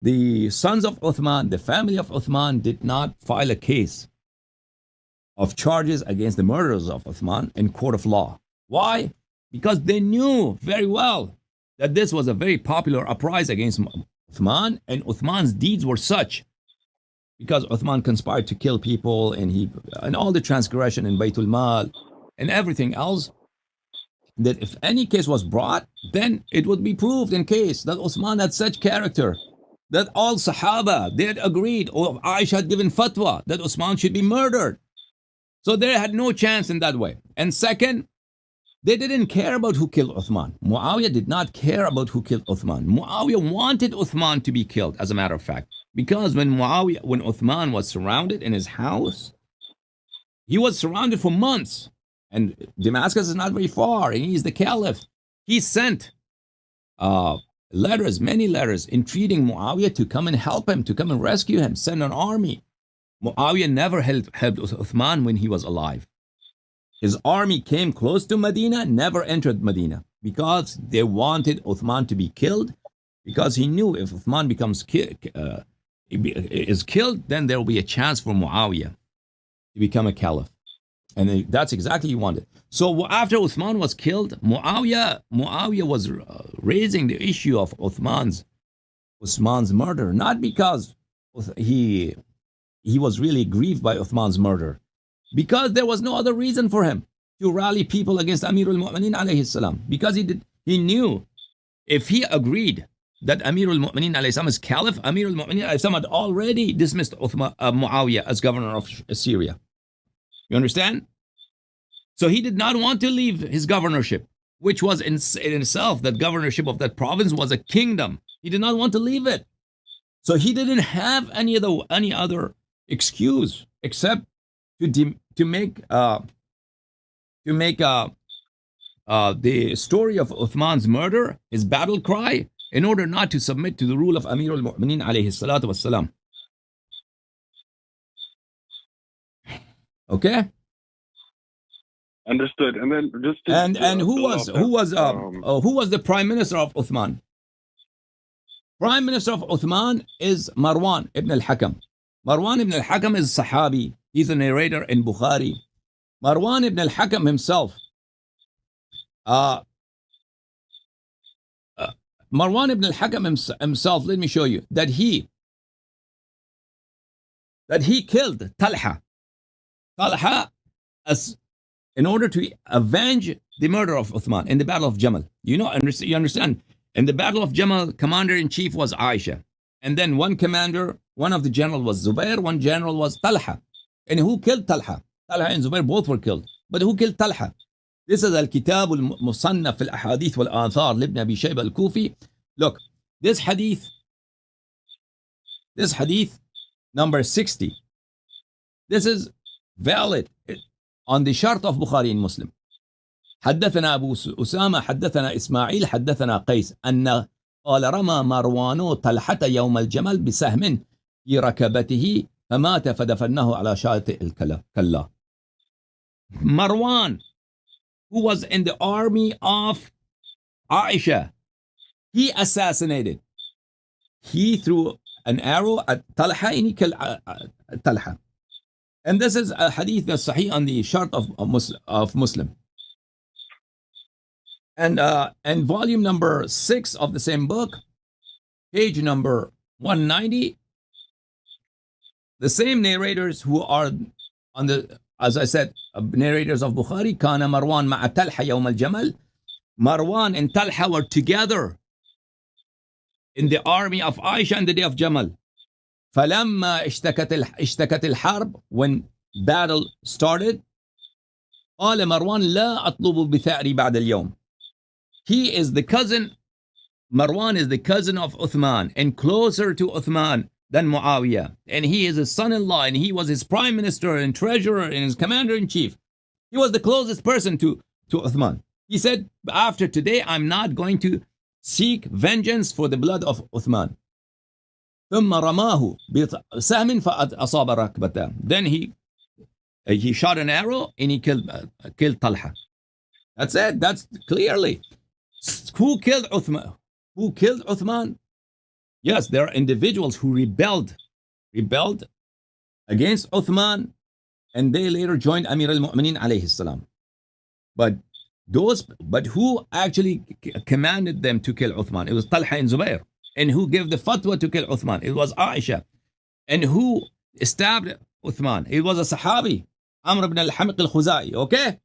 the sons of Uthman, the family of Uthman, did not file a case of charges against the murderers of Uthman in court of law. Why? Because they knew very well that this was a very popular uprising against Uthman, and Uthman's deeds were such, because Uthman conspired to kill people, and all the transgression in Baytul Mal and everything else, that if any case was brought, then it would be proved in case that Uthman had such character, that all Sahaba, they had agreed, or Aisha had given fatwa that Uthman should be murdered. So they had no chance in that way. And second, they didn't care about who killed Uthman. Muawiyah did not care about who killed Uthman. Muawiyah wanted Uthman to be killed, as a matter of fact. Because when Uthman was surrounded in his house, he was surrounded for months. And Damascus is not very far, and he's the caliph. He sent letters, many letters, entreating Muawiyah to come and help him, to come and rescue him, send an army. Muawiyah never helped Uthman when he was alive. His army came close to Medina, never entered Medina, because they wanted Uthman to be killed, because he knew if Uthman is killed, then there will be a chance for Muawiyah to become a caliph. And that's exactly what he wanted. So after Uthman was killed, Muawiyah was raising the issue of Uthman's murder, not because he was really grieved by Uthman's murder, because there was no other reason for him to rally people against Amir al-Mu'minin alayhi salam. Because he knew if he agreed that Amir al-Mu'minin alayhi salam is caliph, Amir al-Mu'minin alayhi salam had already dismissed Muawiyah as governor of Syria. You understand? So he did not want to leave his governorship, which was in itself, that governorship of that province was a kingdom. He did not want to leave it. So he didn't have any other excuse except to make the story of Uthman's murder his battle cry, in order not to submit to the rule of Amir al-Mu'minin alayhi salatu wassalam. Okay? Understood. And then just who was the prime minister of Uthman? Prime minister of Uthman is Marwan ibn al-Hakam. Marwan ibn al-Hakam is Sahabi. He's a narrator in Bukhari. Marwan ibn al-Hakam himself, Marwan ibn al-Hakam himself, let me show you, that he killed Talha. Talha, in order to avenge the murder of Uthman in the Battle of Jamal. You understand? In the Battle of Jamal, commander-in-chief was Aisha. And then one of the general was Zubair, one general was Talha. And who killed Talha? Talha and Zubair both were killed. But who killed Talha? This is Al-Kitab al-Musannaf al-Ahadith wal-Athar Ibn Abi Shayba al-Kufi. Look, this hadith number 60, this is valid on the shart of Bukhari and Muslim. حدثنا أبو أسامة حدثنا إسماعيل حدثنا قيس أن قال رمى مروان طلحة يوم الجمل بسهم في ركبته فمات فدفنه على شاطئ الكلا. Marwan, who was in the army of Aisha, he assassinated. He threw an arrow at Talha and he killed Talha. And this is a hadith that's sahih on the shart of Muslim. And volume number 6 of the same book, page number 190, the same narrators who are on the, as I said, narrators of Bukhari, كان مروان مع طلحة يوم الجمل. Marwan and Talha were together in the army of Aisha on the day of Jamal. فلما اشتكت الحرب, when battle started, قال مروان لا أطلب بثأري بعد اليوم. He is the cousin, Marwan is the cousin of Uthman and closer to Uthman than Muawiyah. And he is his son-in-law, and he was his prime minister and treasurer and his commander-in-chief. He was the closest person to Uthman. He said, after today, I'm not going to seek vengeance for the blood of Uthman. ثم رماه بسهم فأصاب ركبته. Then he shot an arrow and he killed Talha. That's it. That's clearly. Who killed Uthman? Who killed Uthman? Yes, there are individuals who rebelled against Uthman, and they later joined Amir al-Mu'minin alayhi salam. But who actually commanded them to kill Uthman? It was Talha and Zubair. And who gave the fatwa to kill Uthman? It was Aisha. And who established Uthman? It was a Sahabi, Amr ibn al-Hamiq al-Khuzai. Okay?